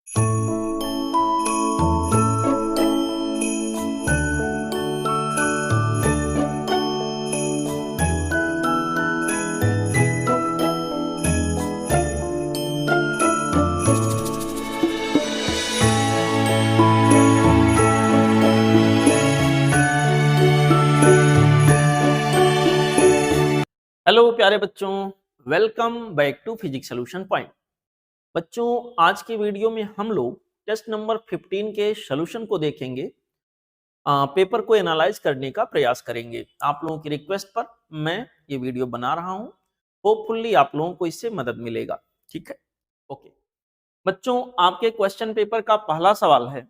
Hello प्यारे बच्चों, welcome back to physics solution point. बच्चों, आज के वीडियो में हम लोग टेस्ट नंबर 15 के सॉल्यूशन को देखेंगे। पेपर को एनालाइज करने का प्रयास करेंगे। आप लोगों की रिक्वेस्ट पर मैं ये वीडियो बना रहा हूं। होपफुली आप लोगों को इससे मदद मिलेगा। ठीक है, ओके बच्चों, आपके क्वेश्चन पेपर का पहला सवाल है।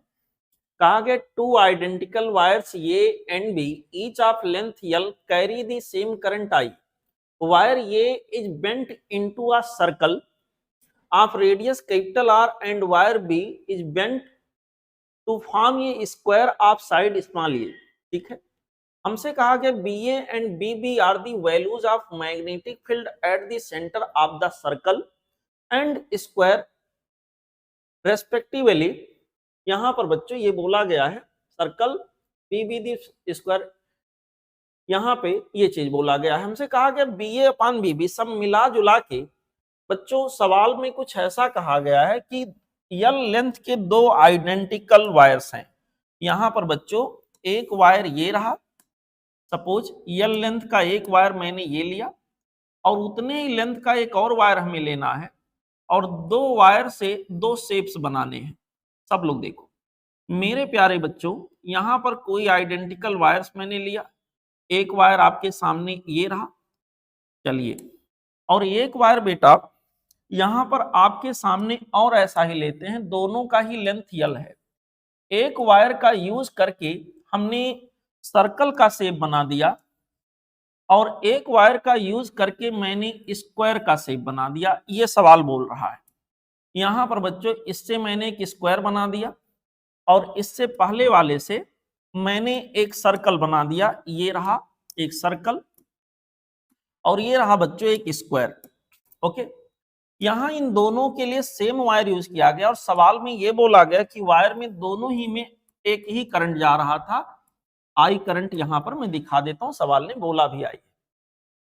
कहा गया two identical wires A and B each of length L carry the same current I. Wire A is bent into a circle of radius capital R and wire B is bent to form a square of side small a। ठीक है, हमसे कहा गया BA and BB are the values of magnetic field at the center of the circle and square respectively। यहां पर बच्चों ये बोला गया है सर्कल BB दी स्क्वायर, यहाँ पे ये चीज बोला गया है। हमसे कहा गया BA अपान BB सब मिला जुला के बच्चों सवाल में कुछ ऐसा कहा गया है कि यल लेंथ के दो आइडेंटिकल वायर्स हैं। यहाँ पर बच्चों एक वायर ये रहा, सपोज यल लेंथ का एक वायर मैंने ये लिया और उतने ही लेंथ का एक और वायर हमें लेना है और दो वायर से दो शेप्स बनाने हैं। सब लोग देखो मेरे प्यारे बच्चों, यहाँ पर कोई आइडेंटिकल वायर्स मैंने लिया, एक वायर आपके सामने ये रहा, चलिए, और एक वायर बेटा यहां पर आपके सामने और ऐसा ही लेते हैं, दोनों का ही लेंथ यल है। एक वायर का यूज करके हमने सर्कल का शेप बना दिया और एक वायर का यूज करके मैंने स्क्वायर का शेप बना दिया। ये सवाल बोल रहा है। यहां पर बच्चों इससे मैंने एक स्क्वायर बना दिया और इससे पहले वाले से मैंने एक सर्कल बना दिया। ये रहा एक सर्कल और ये रहा बच्चों एक स्क्वायर। ओके, यहां इन दोनों के लिए सेम वायर यूज किया गया और सवाल में ये बोला गया कि वायर में दोनों ही में एक ही करंट जा रहा था। आई करंट यहां पर मैं दिखा देता हूं, सवाल ने बोला भी आई।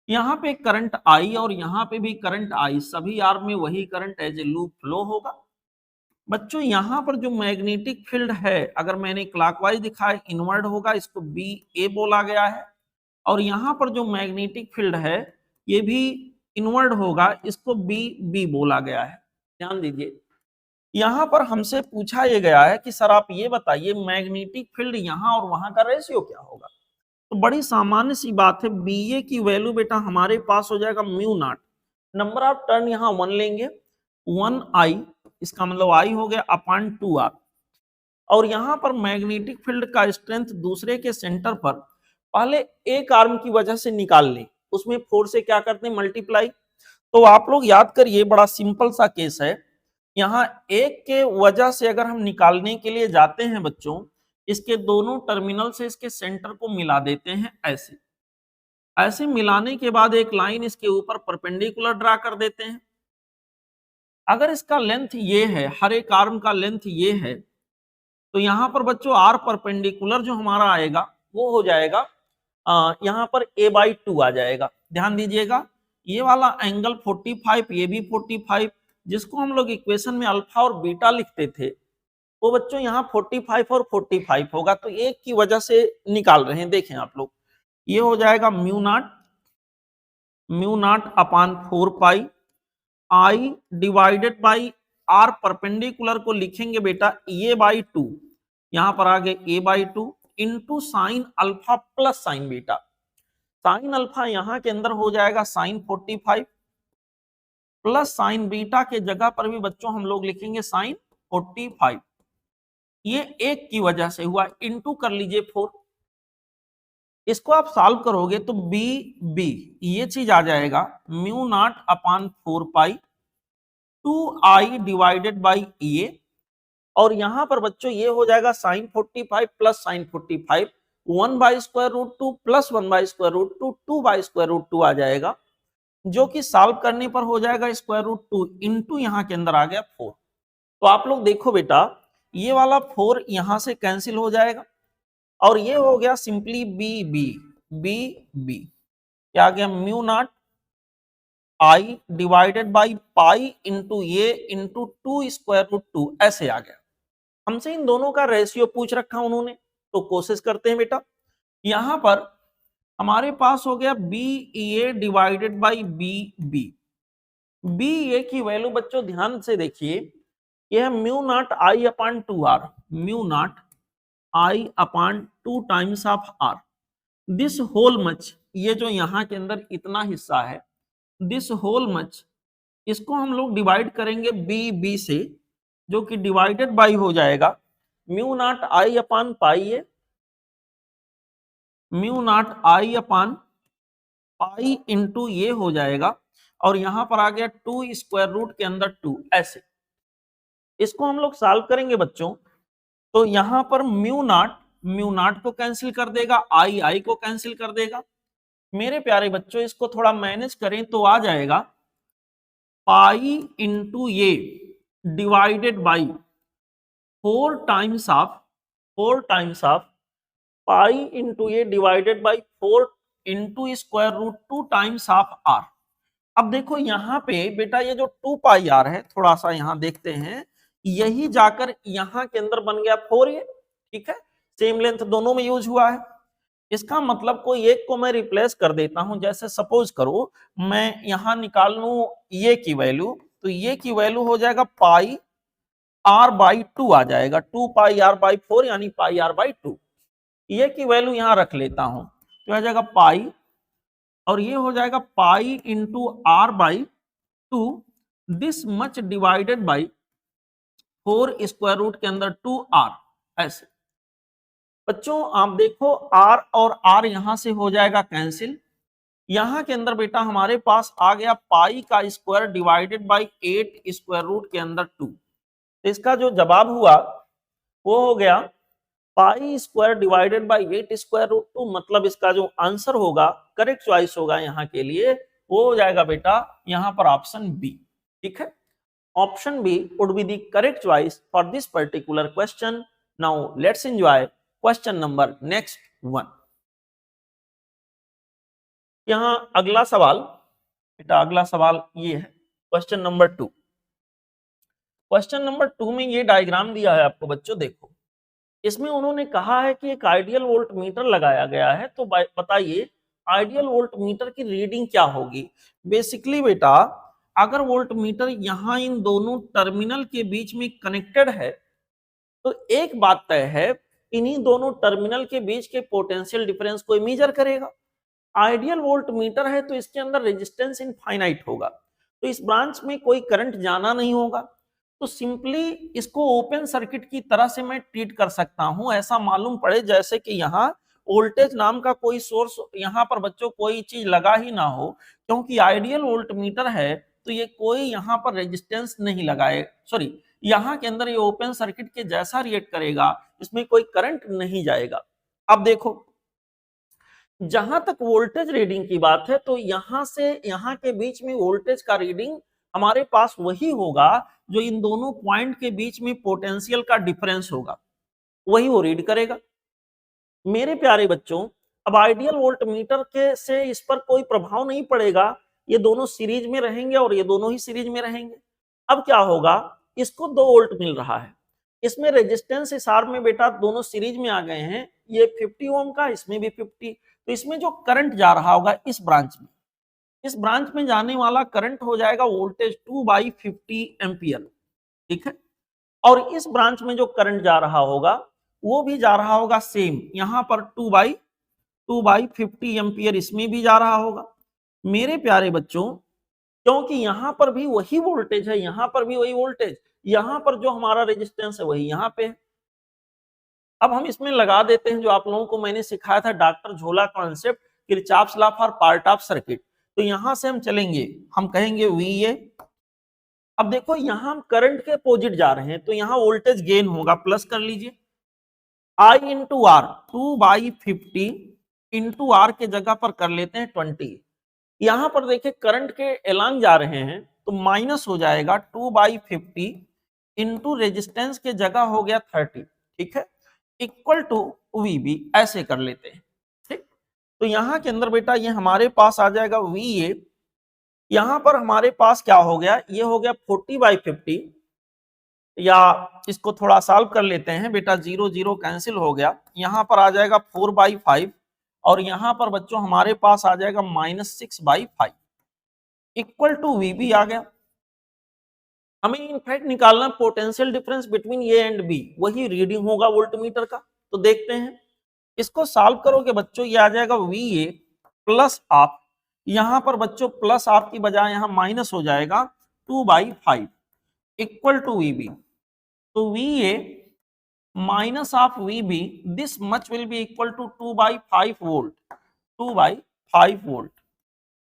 यहाँ पे करंट आई और यहाँ पे भी करंट आई, सभी आर्म में वही current as a loop flow होगा। बच्चों यहाँ पर जो मैग्नेटिक फील्ड है, अगर मैंने क्लॉकवाइज दिखाया इनवर्ड होगा, इसको बी ए बोला गया है। और यहाँ पर जो मैग्नेटिक फील्ड है ये भी इनवर्ड होगा, इसको बी बी बोला गया है। ध्यान दीजिए, यहाँ पर हमसे पूछा ये गया है कि सर आप ये बताइए मैग्नेटिक फील्ड यहाँ और वहां का रेशियो क्या होगा। तो बड़ी सामान्य सी बात है, बी ए की वैल्यू बेटा हमारे पास हो जाएगा mu not, number of turn यहाँ 1 लेंगे, 1 आई, इसका मतलब आई हो गया अपॉन 2 आर। और यहाँ पर मैग्नेटिक फील्ड का स्ट्रेंथ दूसरे के सेंटर पर पहले एक आर्म की वजह से निकाल लें, उसमें 4 से क्या करते हैं मल्टीप्लाई। तो आप लोग याद करिए, बड़ा सिंपल सा केस है। यहाँ एक के वजह से अगर हम निकालने के लिए जाते हैं बच्चों, इसके दोनों टर्मिनल से इसके सेंटर को मिला देते हैं। ऐसे ऐसे मिलाने के बाद एक लाइन इसके ऊपर परपेंडिकुलर ड्रा कर देते हैं। अगर इसका लेंथ ये है, हर एक आर्म का लेंथ ये है, तो यहाँ पर बच्चों आर परपेंडिकुलर जो हमारा आएगा वो हो जाएगा यहाँ पर a/2 आ जाएगा। ध्यान दीजिएगा, ये वाला एंगल 45, ये भी 45, जिसको हम लोग इक्वेशन में अल्फा और बीटा लिखते थे, वो बच्चों यहाँ 45 और 45 होगा। तो एक की वजह से निकाल रहे हैं, देखें आप लोग, ये हो जाएगा mu naught upon 4 pi I divided by R perpendicular को लिखेंगे बेटा a/2, यहां पर आगे a/2 into sine alpha plus sine beta. Sine alpha यहां के अंदर हो जाएगा साइन 45 प्लस साइन बीटा के जगह पर भी बच्चों हम लोग लिखेंगे साइन 45। ये एक की वजह से हुआ, इंटू कर लीजिए 4। इसको आप सॉल्व करोगे तो बी बी ये चीज आ जाएगा mu naught upon 4 pi 2i divided by a. और यहां पर बच्चों ये हो जाएगा साइन 45 प्लस साइन 45, 1/√2 प्लस 1/√2, 2/√2 आ जाएगा, जो कि सॉल्व करने पर हो जाएगा √2 इंटू यहां के अंदर आ गया 4। तो आप लोग देखो बेटा, ये वाला 4 यहां से कैंसिल हो जाएगा और ये हो गया simply B B B B, क्या आ गया, mu naught I divided by pi into ये इंटू 2√2 ऐसे आ गया। हमसे इन दोनों का रेशियो पूछ रखा उन्होंने, तो कोशिश करते हैं बेटा। यहां पर हमारे पास हो गया b a divided by b B. B a की वैल्यू बच्चों ध्यान से देखिए, यह mu naught i upon 2r, mu naught i upon 2 times of r. This whole much, ये जो यहां के अंदर इतना हिस्सा है, दिस होल मच, इसको हम लोग डिवाइड करेंगे बी बी से, जो कि डिवाइडेड बाई हो जाएगा mu naught i upon pi है, mu naught i upon pi into ये हो जाएगा, और यहां पर आ गया 2 स्क्वायर रूट के अंदर 2 ऐसे। इसको हम लोग सॉल्व करेंगे बच्चों, तो यहां पर म्यू नॉट को कैंसिल कर देगा, आई आई को कैंसिल कर देगा। मेरे प्यारे बच्चों इसको थोड़ा मैनेज करें तो आ जाएगा पाई इंटू ये divided by 4 times of pi into ये divided by 4 into square root 2 times of r. अब देखो यहाँ पे बेटा ये जो 2 पाई आर है, थोड़ा सा यहाँ देखते हैं, यही जाकर यहाँ के अंदर बन गया 4 ये, ठीक है, सेम लेंथ दोनों में यूज हुआ है। इसका मतलब कोई एक को मैं रिप्लेस कर देता हूं, जैसे सपोज करो मैं यहां निकाल लूं ये की वैल्यू, तो ये की वैल्यू हो जाएगा पाई आर बाई 2 आ जाएगा, 2 पाई आर बाई 4 यानी पाई आर बाई 2। ये की वैल्यू यहां रख लेता हूं तो आ जाएगा पाई, और ये हो जाएगा pi into R by 2, this much divided by 4 square root के अंदर 2 आर ऐसे। बच्चों आप देखो r और r यहां से हो जाएगा कैंसिल, यहां के अंदर बेटा हमारे पास आ गया पाई का square divided by 8 square root के अंदर 2। तो इसका जो जवाब हुआ वो हो गया pi square divided by 8 square root 2, मतलब इसका जो आंसर होगा, करेक्ट चॉइस होगा यहाँ के लिए, वो हो जाएगा बेटा यहाँ पर ऑप्शन बी, ठीक है। Option B would be the correct choice for this particular question. Now let's enjoy question number next 1। यहां अगला सवाल बेटा, अगला सवाल ये है क्वेश्चन नंबर 2। क्वेश्चन नंबर 2 में ये डायग्राम दिया है आपको बच्चों, देखो इसमें उन्होंने कहा है कि एक आइडियल वोल्ट मीटर लगाया गया है, तो बताइए आइडियल वोल्ट मीटर की रीडिंग क्या होगी। बेसिकली बेटा अगर वोल्ट मीटर यहां इन दोनों टर्मिनल के बीच में कनेक्टेड है, तो एक बात तय है, इन्हीं दोनों टर्मिनल के बीच के पोटेंशियल डिफरेंस को मेजर करेगा। आइडियल वोल्ट मीटर है तो इसके अंदर रेजिस्टेंस इनफाइनाइट होगा, तो इस ब्रांच में कोई करंट जाना नहीं होगा, तो सिंपली इसको ओपन सर्किट की तरह से मैं ट्रीट कर सकता हूं। ऐसा मालूम पड़े जैसे कि यहाँ वोल्टेज नाम का कोई सोर्स यहाँ पर बच्चों कोई चीज लगा ही ना हो, क्योंकि आइडियल वोल्ट मीटर है तो ये कोई यहाँ पर रेजिस्टेंस नहीं लगाए, सॉरी यहाँ के अंदर ये ओपन सर्किट के जैसा रिएक्ट करेगा, इसमें कोई करंट नहीं जाएगा। अब देखो जहां तक वोल्टेज रीडिंग की बात है, तो यहां से यहां के बीच में वोल्टेज का रीडिंग हमारे पास वही होगा जो इन दोनों पॉइंट के बीच में पोटेंशियल का डिफरेंस होगा, वही वो रीड करेगा। मेरे प्यारे बच्चों अब आइडियल वोल्ट मीटर के से इस पर कोई प्रभाव नहीं पड़ेगा, ये दोनों सीरीज में रहेंगे और ये दोनों ही सीरीज में रहेंगे। अब क्या होगा, इसको 2 वोल्ट मिल रहा है, इसमें रेजिस्टेंस इस आर में बेटा दोनों सीरीज में आ गए हैं, ये 50 ओम का, इसमें भी 50, तो इसमें जो करंट जा रहा होगा इस ब्रांच में जाने वाला करंट हो जाएगा वोल्टेज 2/50 एम्पियर, ठीक है। और इस ब्रांच में जो करंट जा रहा होगा वो भी जा रहा होगा सेम, यहां पर 2/50 एम्पियर इसमें भी जा रहा होगा। मेरे प्यारे बच्चों क्योंकि यहां पर भी वही वोल्टेज है, यहां पर भी वही वोल्टेज, यहां पर जो हमारा रेजिस्टेंस है वही यहां पे है। अब हम इसमें लगा देते हैं जो आप लोगों को मैंने सिखाया था डॉक्टर झोला concept, Kirchhoff's law for part of circuit. तो यहां से हम चलेंगे, हम कहेंगे VA। अब देखो यहां हम करंट के अपोजिट जा रहे हैं, तो यहां वोल्टेज गेन होगा, प्लस कर लीजिए I into R, 2/50 into R के जगह पर कर लेते हैं 20। यहां पर देखिए करंट के एलांग जा रहे हैं तो माइनस हो जाएगा 2/50 इंटू रेजिस्टेंस के जगह हो गया 30, ठीक है, इक्वल टू VB, ऐसे कर लेते हैं, ठीक। तो यहाँ के अंदर बेटा ये हमारे पास आ जाएगा VA, यहाँ पर हमारे पास क्या हो गया, ये हो गया 40/50, या इसको थोड़ा सॉल्व कर लेते हैं बेटा, 0 0 कैंसिल हो गया, यहाँ पर आ जाएगा 4/5, और यहाँ पर बच्चों हमारे पास आ जाएगा -6/5, इक्वल टू VB आ गया। हमें इनफैक्ट निकालना potential difference between A and B, वही रीडिंग होगा वोल्टमीटर का। तो देखते हैं, इसको सॉल्व करोगे बच्चों, ये आ जाएगा VA प्लस हाफ, यहाँ पर बच्चों प्लस हाफ की बजाय यहाँ माइनस हो जाएगा 2/5, इक्वल टू VB। तो VA minus of VB, this much will be equal to 2/5 volt, 2/5 volt,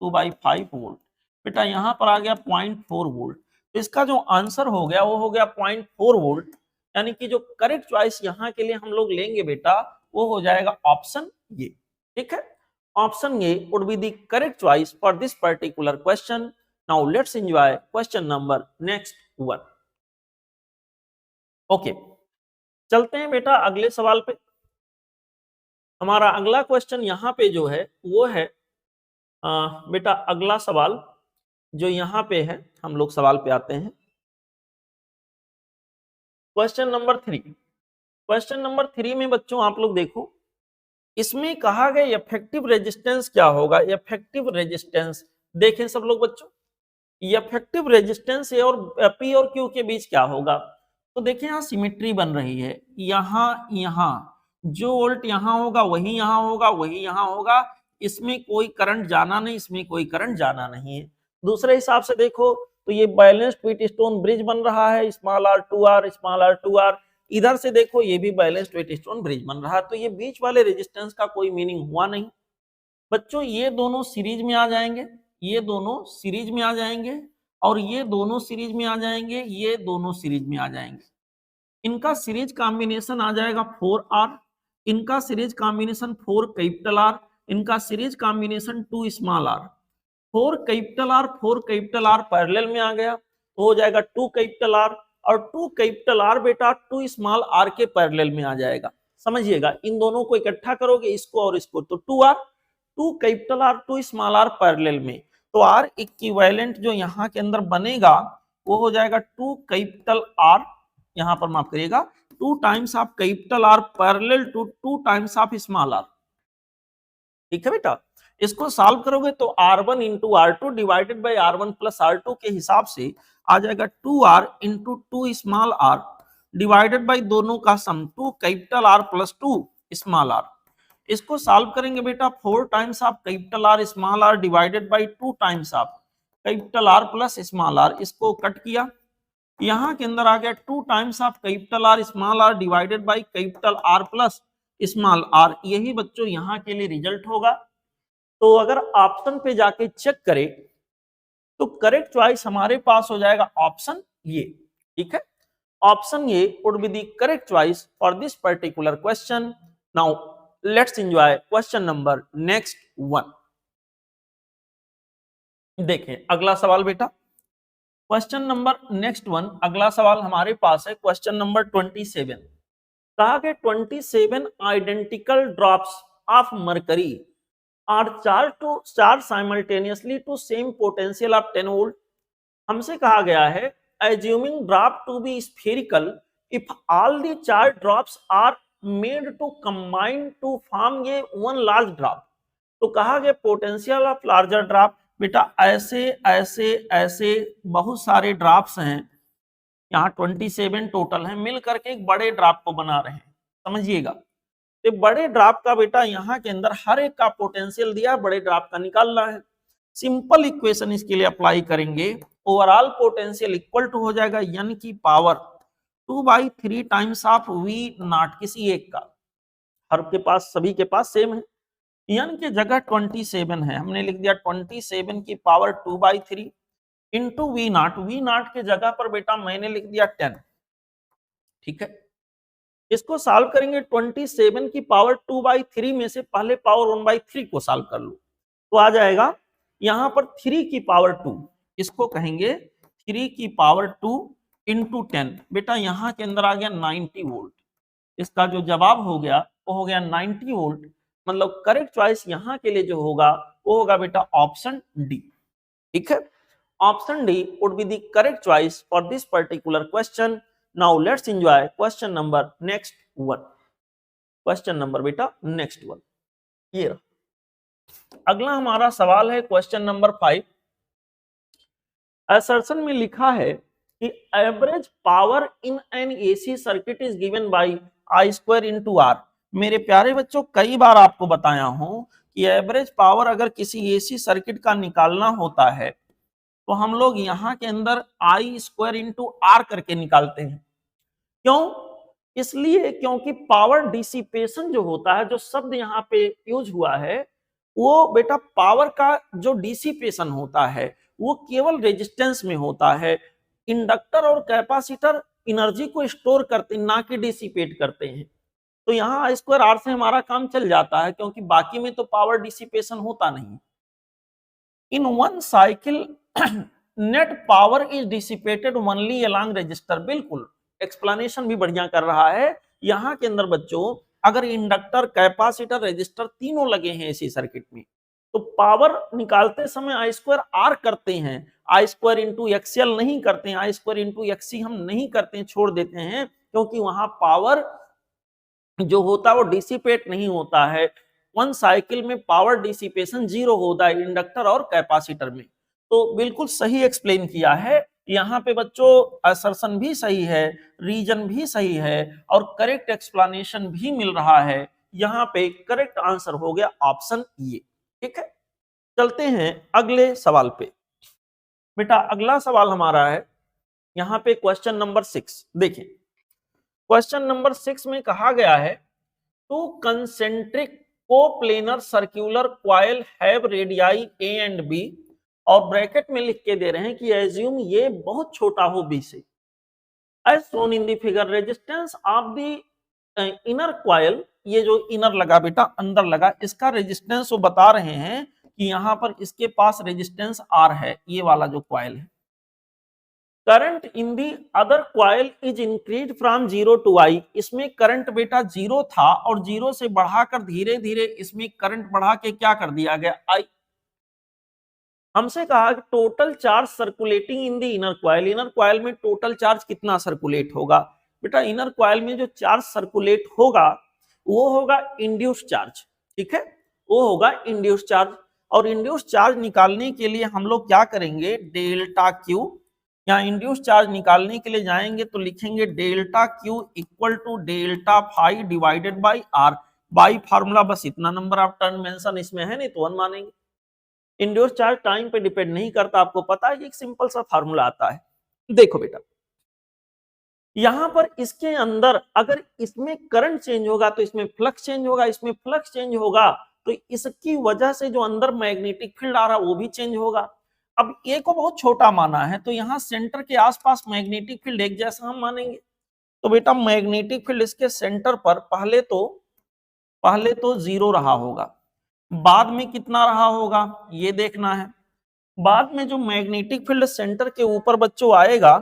2/5 volt. बेटा यहाँ पर आ गया 0.4 वोल्ट, तो इसका जो आंसर हो गया वो हो गया 0.4 वोल्ट, यानी कि जो करेक्ट चॉइस यहाँ के लिए हम लोग लेंगे बेटा वो हो जाएगा ऑप्शन ये, ठीक है। Option A would be the correct choice for this particular question. Now let's enjoy question number next 1। Okay, चलते हैं बेटा अगले सवाल पे। हमारा अगला क्वेश्चन यहाँ पे जो है वो है बेटा अगला सवाल जो यहाँ पे है, हम लोग सवाल पे आते हैं। Question number 3। क्वेश्चन नंबर 3 में बच्चों आप लोग देखो, इसमें कहा गया इफेक्टिव रेजिस्टेंस क्या होगा। इफेक्टिव रेजिस्टेंस देखें सब लोग बच्चों, इफेक्टिव रेजिस्टेंस ए और P और Q के बीच क्या होगा। तो देखिए यहाँ सिमेट्री बन रही है, यहाँ जो वोल्ट यहाँ होगा वही यहाँ होगा, वही यहाँ होगा, इसमें कोई करंट जाना नहीं, इसमें कोई करंट जाना नहीं है। दूसरे हिसाब से देखो तो ये बैलेंस्ड व्हीटस्टोन ब्रिज बन रहा है, small r 2r small r 2r। इधर से देखो ये भी बैलेंस्ड व्हीटस्टोन ब्रिज बन रहा है, तो ये बीच वाले रेजिस्टेंस का कोई मीनिंग हुआ नहीं बच्चों। ये दोनों सीरीज में आ जाएंगे, ये दोनों सीरीज में आ जाएंगे, और ये दोनों सीरीज में आ जाएंगे, ये दोनों सीरीज में आ जाएंगे। इनका सीरीज कॉम्बिनेशन आ जाएगा 4R, इनका सीरीज कॉम्बिनेशन 4 कैपिटल R, इनका series combination 2 small r। 4 capital R parallel में आ गया तो हो जाएगा 2 कैपिटल R, और 2 कैपिटल R बेटा 2 स्मॉल r के पैरेलल में आ जाएगा। समझिएगा, इन दोनों को इकट्ठा करोगे इसको और इसको तो 2R, 2 capital R 2 small r parallel में, तो R इक्विवेलेंट जो यहाँ के अंदर बनेगा वो हो जाएगा 2 कैपिटल R, यहाँ पर माफ करिएगा 2 times of capital R parallel to 2 times of small r। ठीक है बेटा, इसको सॉल्व करोगे तो R1 into R2 divided by R1 plus R2 के हिसाब से आ जाएगा 2R into 2 small r divided by दोनों का सम 2 capital R plus 2 small r। इसको सॉल्व करेंगे बेटा 4 times of capital R small r divided by 2 times of capital R plus small r। इसको कट किया, यहाँ के अंदर आ गया 2 times of capital R small r divided by capital R plus small r। यही बच्चों यहाँ के लिए रिजल्ट होगा। तो अगर ऑप्शन पे जाके चेक करें तो करेक्ट चॉइस हमारे पास हो जाएगा ऑप्शन ये, ठीक है। ऑप्शन ये would be the correct choice for this particular question. Now let's enjoy question number next 1। देखें अगला सवाल बेटा, क्वेश्चन नंबर नेक्स्ट 1 अगला सवाल हमारे पास है क्वेश्चन नंबर 27। कहा कि 27 identical drops of mercury are charged simultaneously to same potential of 10 volt। हमसे कहा गया है assuming drop to be spherical if all the charged drops are made to combine to form ये one large drop। तो कहा गया potential of larger drop, बेटा ऐसे ऐसे ऐसे बहुत सारे ड्रॉप्स हैं, यहाँ 27 टोटल है, मिल करके एक बड़े ड्रॉप को बना रहे हैं। समझिएगा, तो बड़े ड्रॉप का बेटा यहाँ के अंदर हर एक का पोटेंशियल दिया, बड़े ड्रॉप का निकालना है। सिंपल इक्वेशन इसके लिए अप्लाई करेंगे, ओवरऑल पोटेंशियल इक्वल टू हो जाएगा n की power 2/3 times of V not, किसी एक का, हर के पास सभी के पास सेम है। n की जगह 27 है, हमने लिख दिया 27 की power 2/3 into V not. V not के जगह पर बेटा मैंने लिख दिया 10, ठीक है। इसको सॉल्व करेंगे 27 की पावर 2/3 में से पहले पावर 1/3 को सॉल्व कर लो तो आ जाएगा यहाँ पर 3 की पावर 2, इसको कहेंगे 3 की पावर 2 इंटू 10, बेटा यहाँ के अंदर आ गया 90 वोल्ट। इसका जो जवाब हो गया वो हो गया 90 वोल्ट। मतलब करेक्ट चॉइस यहाँ के लिए जो होगा वो होगा बेटा ऑप्शन डी। ठीक है, option D would be the correct choice for this particular question. Now let's enjoy question number next one. Question number बेटा नेक्स्ट वन ये रहा। अगला हमारा सवाल है क्वेश्चन नंबर 5। असर्शन में लिखा है कि average power in an AC circuit is given by I square into R. मेरे प्यारे बच्चों, कई बार आपको बताया हूं कि एवरेज पावर अगर किसी एसी सर्किट का निकालना होता है तो हम लोग यहाँ के अंदर आई स्क्वायर इंटू आर करके निकालते हैं। क्यों? इसलिए क्योंकि पावर डिसिपेशन जो होता है, जो शब्द यहाँ पे यूज हुआ है, वो बेटा पावर का जो डिसिपेशन होता है वो केवल रेजिस्टेंस में होता है। इंडक्टर और कैपेसिटर एनर्जी को स्टोर करते ना कि डिसिपेट करते हैं। तो यहाँ आई स्क्वायर आर से हमारा काम चल जाता है, क्योंकि बाकी में तो पावर डिसिपेशन होता नहीं। In one cycle net power is dissipated only along register. बिल्कुल एक्सप्लेनेशन भी बढ़िया कर रहा है। यहाँ के अंदर बच्चों अगर इंडक्टर, कैपेसिटर, रजिस्टर तीनों लगे हैं इसी सर्किट में, तो पावर निकालते समय आई स्क्वायर आर करते हैं, आई स्क्वायर इंटू एक्सएल नहीं करते हैं, आई स्क्वायर इंटू एक्सी हम नहीं करते हैं, छोड़ देते हैं, क्योंकि वहां पावर जो होता है वो डिसिपेट नहीं होता है। वन साइकिल में पावर डिसिपेशन जीरो होता है इंडक्टर और कैपेसिटर में। तो बिल्कुल सही एक्सप्लेन किया है। यहाँ पे बच्चों असर्शन भी सही है, रीजन भी सही है और करेक्ट एक्सप्लेनेशन भी मिल रहा है। यहाँ पे करेक्ट आंसर हो गया ऑप्शन ए। ठीक है, चलते हैं अगले सवाल पे। बेटा अगला सवाल हमारा है यहाँ पे क्वेश्चन नंबर 6। देखिए क्वेश्चन नंबर 6 में कहा गया है two concentric coplanar circular coil have radii A and B, और ब्रैकेट में लिख के दे रहे हैं कि एज्यूम ये बहुत छोटा हो बी से। As shown in the figure resistance of the inner coil, ये जो इनर लगा बेटा अंदर लगा, इसका रेजिस्टेंस वो बता रहे हैं कि यहाँ पर इसके पास रेजिस्टेंस आर है, ये वाला जो कॉइल है। Current in the other coil is increase from 0 to i, इसमें करंट बेटा 0 था और 0 से बढ़ाकर धीरे धीरे इसमें करंट बढ़ा के क्या कर दिया गया आई। हमसे कहा कि total charge circulating in the inner coil, inner coil में टोटल चार्ज कितना सर्कुलेट होगा। बेटा इनर कॉइल में जो चार्ज सर्कुलेट होगा वो होगा इंड्यूस चार्ज। ठीक है, वो होगा इंड्यूस चार्ज। और इंड्यूस चार्ज निकालने के लिए हम लोग क्या करेंगे, डेल्टा क्यू, यहाँ इंड्यूस चार्ज निकालने के लिए जाएंगे तो लिखेंगे delta Q equal to delta phi divided by R. By formula बस इतना नंबर ऑफ टर्न मेंशन इसमें है नहीं तो 1 मानेंगे। इंड्यूस चार्ज टाइम पे डिपेंड नहीं करता, आपको पता है, एक सिंपल सा फार्मूला आता है। देखो बेटा यहां पर इसके अंदर अगर इसमें करंट चेंज होगा तो इसमें फ्लक्स चेंज होगा, इसमें फ्लक्स चेंज होगा तो इसकी वजह से जो अंदर मैग्नेटिक फील्ड आ रहा है वो भी चेंज होगा। अब ए को बहुत छोटा माना है तो यहाँ सेंटर के आसपास मैग्नेटिक फील्ड एक जैसा हम मानेंगे। तो बेटा मैग्नेटिक फील्ड इसके सेंटर पर पहले तो 0 रहा होगा, बाद में कितना रहा होगा ये देखना है। बाद में जो मैग्नेटिक फील्ड सेंटर के ऊपर बच्चों आएगा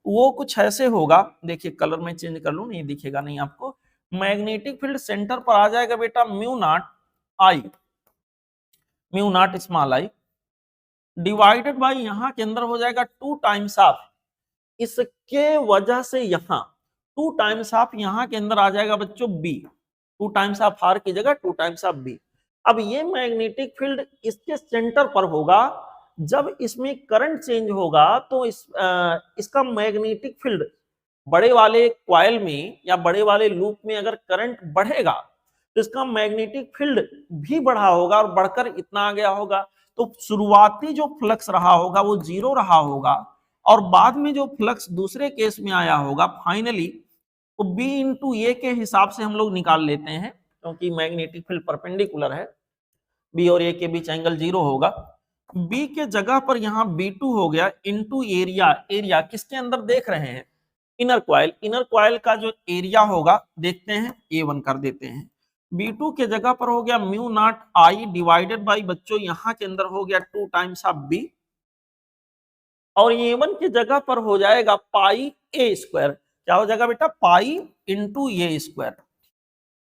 वो कुछ ऐसे होगा, देखिए कलर में चेंज कर लूं, नहीं दिखेगा नहीं आपको। मैग्नेटिक फील्ड सेंटर पर आ जाएगा बेटा mu naught I, mu naught small I divided by यहां के अंदर हो जाएगा 2 टाइम्स ऑफ, इसके वजह से यहां 2 टाइम्स ऑफ यहां के अंदर आ जाएगा बच्चों बी, 2 टाइम्स ऑफ आर की जगह 2 टाइम्स ऑफ बी। अब ये मैग्नेटिक फील्ड इसके सेंटर पर होगा, जब इसमें करंट चेंज होगा तो इसका मैग्नेटिक फील्ड बड़े वाले कॉइल में या बड़े वाले लूप में अगर करंट बढ़ेगा तो इसका मैग्नेटिक फील्ड भी बढ़ा होगा और बढ़कर इतना आ गया होगा। तो शुरुआती जो फ्लक्स रहा होगा वो 0 रहा होगा और बाद में जो फ्लक्स दूसरे केस में आया होगा फाइनली वो बी इंटू ए के हिसाब से हम लोग निकाल लेते हैं, क्योंकि मैग्नेटिक फील्ड परपेंडिकुलर है, बी और ए के बीच एंगल 0 होगा। बी के जगह पर यहाँ B2 हो गया इंटू एरिया, एरिया किसके अंदर देख रहे हैं इनर कॉइल, इनर कॉइल का जो एरिया होगा देखते हैं A1 कर देते हैं। B2 के जगह पर हो गया mu naught I divided by बच्चों यहाँ के अंदर हो गया 2 टाइम्स ऑफ बी और ये वन की जगह पर हो जाएगा पाई ए स्क्वायर। क्या हो जाएगा बेटा? पाई इंटू ए स्क्वायर।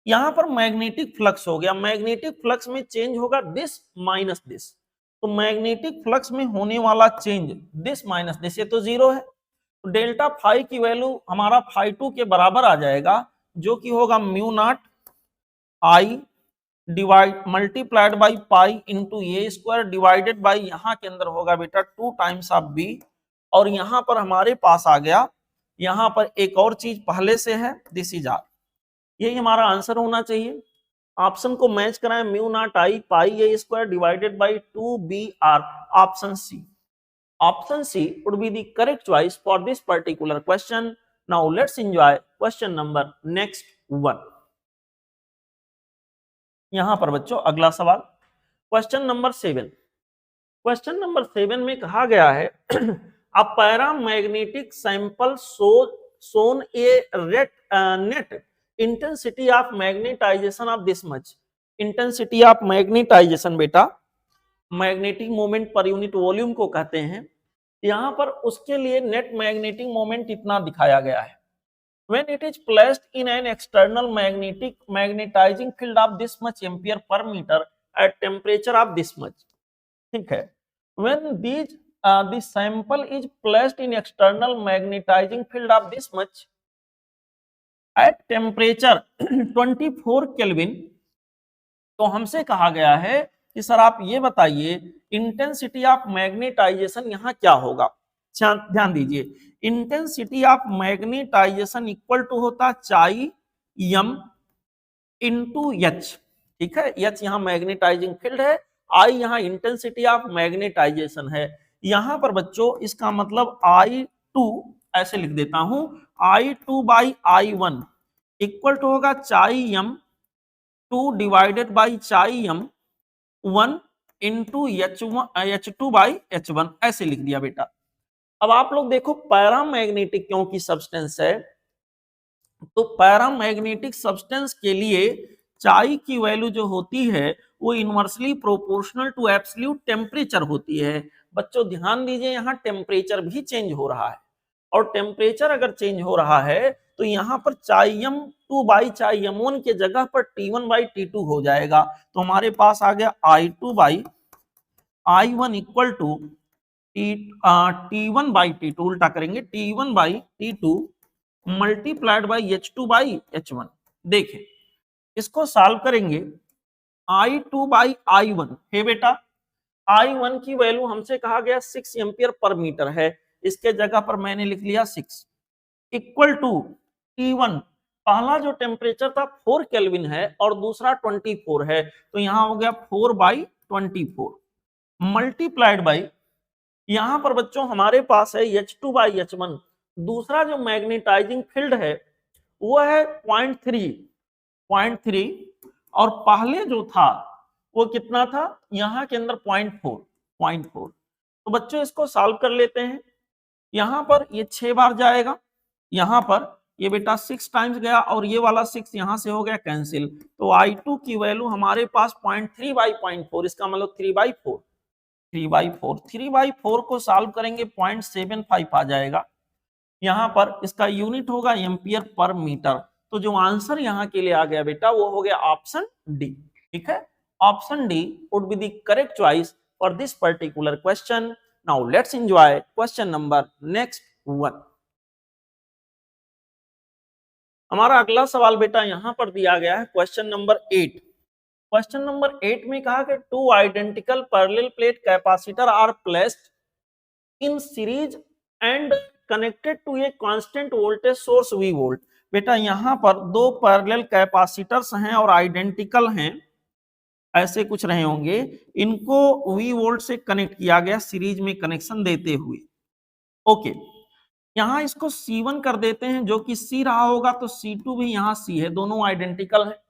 यहां पर मैग्नेटिक फ्लक्स हो गया, मैग्नेटिक फ्लक्स में चेंज होगा दिस माइनस दिस, तो मैग्नेटिक फ्लक्स में होने वाला चेंज दिस माइनस दिस, ये तो जीरो है, तो डेल्टा फाई की वैल्यू हमारा फाई टू के बराबर आ जाएगा, जो कि होगा mu naught I divide multiplied by pi into A square divided by यहां के अंदर होगा बेटा 2 टाइम्स ऑफ बी, और यहां पर हमारे पास आ गया, यहां पर एक और चीज पहले से है, दिस इज आर। यही हमारा आंसर होना चाहिए। ऑप्शन को मैच कराएं, mu naught I pi A square divided by 2 B R, option C. Option C would be the correct choice for this particular question. Now let's enjoy question number next one. यहां पर बच्चों अगला सवाल question number 7। Question number 7 में कहा गया है a paramagnetic sample shown a net intensity of magnetization of this much. Intensity of magnetization बेटा magnetic moment per unit volume को कहते हैं। यहां पर उसके लिए नेट मैग्नेटिक मोमेंट इतना दिखाया गया है। When it is placed in an external magnetizing field of this much ampere per meter at temperature of this much, ठीक है। When the sample is placed in external magnetizing field of this much at temperature 24 Kelvin, तो हमसे कहा गया है कि sir आप ये बताइए इंटेंसिटी ऑफ मैग्नेटाइजेशन यहाँ क्या होगा। ध्यान दीजिए, intensity of magnetization equal to होता चाई एम इंटू एच, ठीक है। एच यहाँ मैग्नेटाइजिंग फील्ड है, आई यहाँ इंटेंसिटी ऑफ मैग्नेटाइजेशन है। यहाँ पर बच्चों इसका मतलब आई टू ऐसे लिख देता हूं, i two by i one equal to होगा chi m 2 divided by chi m 1 into h two by h one, ऐसे लिख दिया बेटा। अब आप लोग देखो पैरामैग्नेटिक क्योंकि सब्सटेंस है, तो पैरामैग्नेटिक सब्सटेंस के लिए चाई की वैल्यू जो होती है वो inversely proportional to absolute temperature होती है। बच्चों ध्यान दीजिए, यहाँ टेम्परेचर भी चेंज हो रहा है, और टेम्परेचर अगर चेंज हो रहा है तो यहाँ पर चाई एम 2 बाई चाई एम 1 के जगह पर T1 बाई T2 हो जाएगा। तो हमारे पास आ गया I2 by I1 equal to T1 by T2, उल्टा करेंगे T1 by T2 multiplied by H2 by H1। देखें इसको सॉल्व करेंगे, I2 बाई I1 है बेटा, I1 की वैल्यू हमसे कहा गया 6 एम्पियर पर मीटर है, इसके जगह पर मैंने लिख लिया 6 इक्वल टू T1, पहला जो टेम्परेचर था 4 केल्विन है और दूसरा 24 है, तो यहां हो गया 4 बाई 24 मल्टीप्लाइड बाई, यहां पर बच्चों हमारे पास है H2 बाई H1, दूसरा जो मैग्नेटाइजिंग फील्ड है वो है 0.3 और पहले जो था वो कितना था, यहां के अंदर 0.4। तो बच्चों इसको सॉल्व कर लेते हैं। यहां पर ये 6 बार जाएगा, यहां पर ये बेटा 6 टाइम्स गया और ये वाला 6 यहां से हो गया कैंसिल, तो I2 की वैल्यू हमारे पास 0.3 बाई 0.4, इसका मतलब 3/4 को सॉल्व करेंगे 0.75 आ जाएगा। यहां पर इसका यूनिट होगा एम्पियर पर मीटर, तो जो आंसर यहां के लिए आ गया बेटा वो हो गया ऑप्शन डी, ठीक है। Option D would be the correct choice for this particular question. Now let's enjoy question number next one. हमारा अगला सवाल बेटा यहां पर दिया गया है क्वेश्चन नंबर 8। क्वेश्चन नंबर 8 में कहा कि 2 identical parallel plate capacitor are placed in series and connected to a constant voltage source V volt. बेटा यहां पर 2 पैरेलल कैपेसिटर्स हैं और आइडेंटिकल हैं, ऐसे कुछ रहे होंगे, इनको V वोल्ट से कनेक्ट किया गया सीरीज में कनेक्शन देते हुए। ओके, यहां इसको C1 कर देते हैं, जो कि C रहा होगा तो C2 भी यहां C है, दोनों आइडेंटिकल है।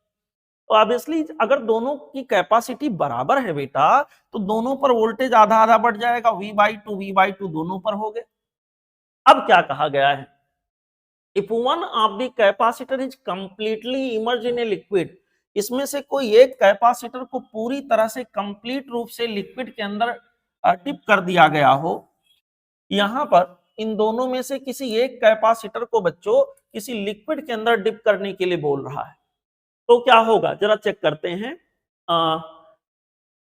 तो ऑब्वियसली अगर दोनों की कैपेसिटी बराबर है बेटा तो दोनों पर वोल्टेज आधा आधा बढ़ जाएगा, V/2 दोनों पर हो गए। अब क्या कहा गया है, if one of the capacitor is completely emerge in a liquid, इसमें से कोई एक कैपेसिटर को पूरी तरह से कंप्लीट रूप से लिक्विड के अंदर डिप कर दिया गया हो, यहां पर इन दोनों में से किसी एक कैपेसिटर को बच्चों किसी लिक्विड के अंदर डिप करने के लिए बोल रहा है, तो क्या होगा जरा चेक करते हैं।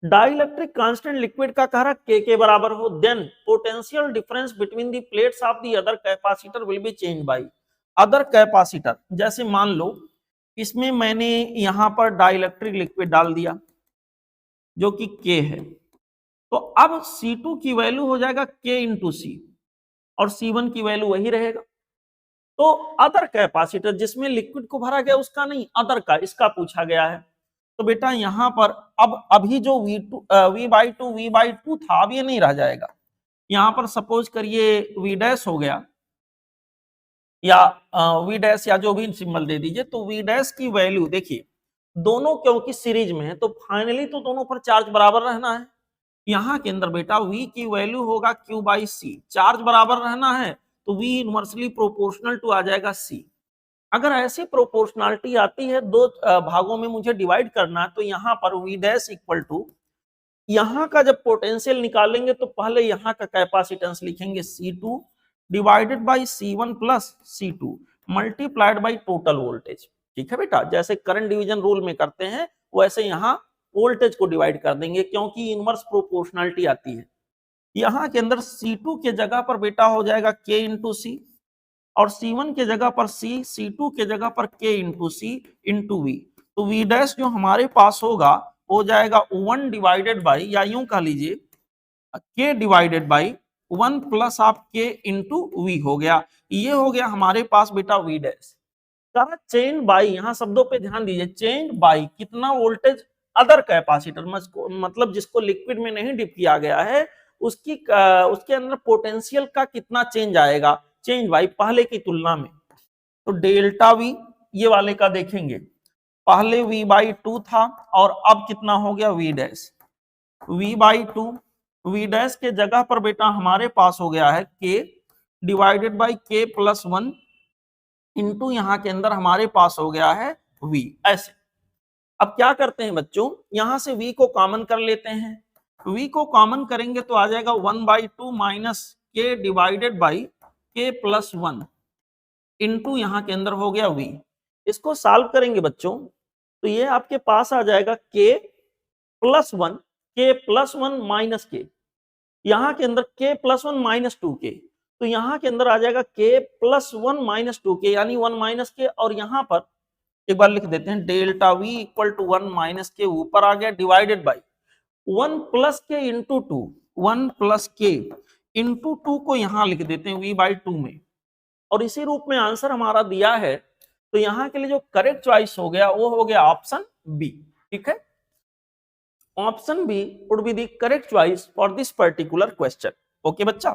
डाइलेक्ट्रिक कांस्टेंट लिक्विड का कह रहा के बराबर हो, then potential difference between the plates of the other capacitor will be change by other capacitor. जैसे मान लो इसमें मैंने यहां पर डाइलेक्ट्रिक लिक्विड डाल दिया जो कि के है, तो अब C2 की वैल्यू हो जाएगा K इंटू सी और C1 की वैल्यू वही रहेगा। तो अदर कैपेसिटर जिसमें लिक्विड को भरा गया उसका नहीं, अदर का, इसका पूछा गया है। तो बेटा यहां पर अब अभी जो V/2 था अब ये नहीं रह जाएगा। यहां पर सपोज करिए V डैश हो गया या V डैश या जो भी सिंबल दे दीजिए, तो V डैश की वैल्यू देखिए दोनों क्योंकि सीरीज में है तो फाइनली तो दोनों पर चार्ज बराबर रहना है। यहां के अंदर बेटा V की वैल्यू होगा Q/C, चार्ज बराबर रहना है तो V इनवर्सली प्रोपोर्शनल टू आ जाएगा C। अगर ऐसी प्रोपोर्शनलिटी आती है दो भागों में मुझे डिवाइड करना है, तो यहाँ पर V डैश इक्वल टू यहाँ का जब पोटेंशियल निकालेंगे तो पहले यहाँ का कैपेसिटेंस लिखेंगे C2 divided by C1 plus C2 multiplied by total voltage. ठीक है बेटा, जैसे करंट डिवीजन रूल में करते हैं वैसे यहाँ वोल्टेज को डिवाइड कर देंगे क्योंकि इनवर्स प्रोपोर्शनलिटी आती है। यहाँ के अंदर C2 के जगह पर बेटा हो जाएगा K इंटू सी और C1 के जगह पर C, C2 के जगह पर K into C into V. तो V डैश जो हमारे पास होगा हो जाएगा 1 डिवाइडेड बाई, या यूं कह लीजिए K डिवाइडेड बाई 1 प्लस आप K इंटू वी हो गया। ये हो गया हमारे पास बेटा V डैश। चेंज बाई, यहाँ शब्दों पे ध्यान दीजिए, चेंज बाई कितना वोल्टेज अदर कैपेसिटर, मतलब जिसको लिक्विड में नहीं डिप किया गया है उसके अंदर पोटेंशियल का कितना चेंज आएगा, चेंज बाई पहले की तुलना में। तो डेल्टा V ये वाले का देखेंगे, पहले V/2 था और अब कितना हो गया V dash. V/2 V dash के जगह पर बेटा हमारे पास हो गया है K divided by K plus 1 into यहाँ के अंदर हमारे पास हो गया है V। ऐसे अब क्या करते हैं बच्चों, यहां से V को कॉमन कर लेते हैं। V को कॉमन करेंगे तो आ जाएगा 1/2 minus K divided by K plus 1 into यहाँ के अंदर हो गया V। इसको सॉल्व करेंगे बच्चों तो ये आपके पास आ जाएगा K प्लस 1 माइनस K, यहाँ के अंदर K प्लस 1 माइनस 2K, तो यहाँ के अंदर आ जाएगा K प्लस 1 माइनस 2K यानी 1 माइनस K, और यहाँ पर एक बार लिख देते हैं delta V equal to 1 minus K ऊपर आ गया divided by 1 plus K into 2, 1 plus K into 2 को यहाँ लिख देते हैं V/2 में, और इसी रूप में आंसर हमारा दिया है। तो यहाँ के लिए जो करेक्ट चॉइस हो गया वो हो गया ऑप्शन बी। ठीक है, option B would be the correct choice for this particular question. Okay बच्चा,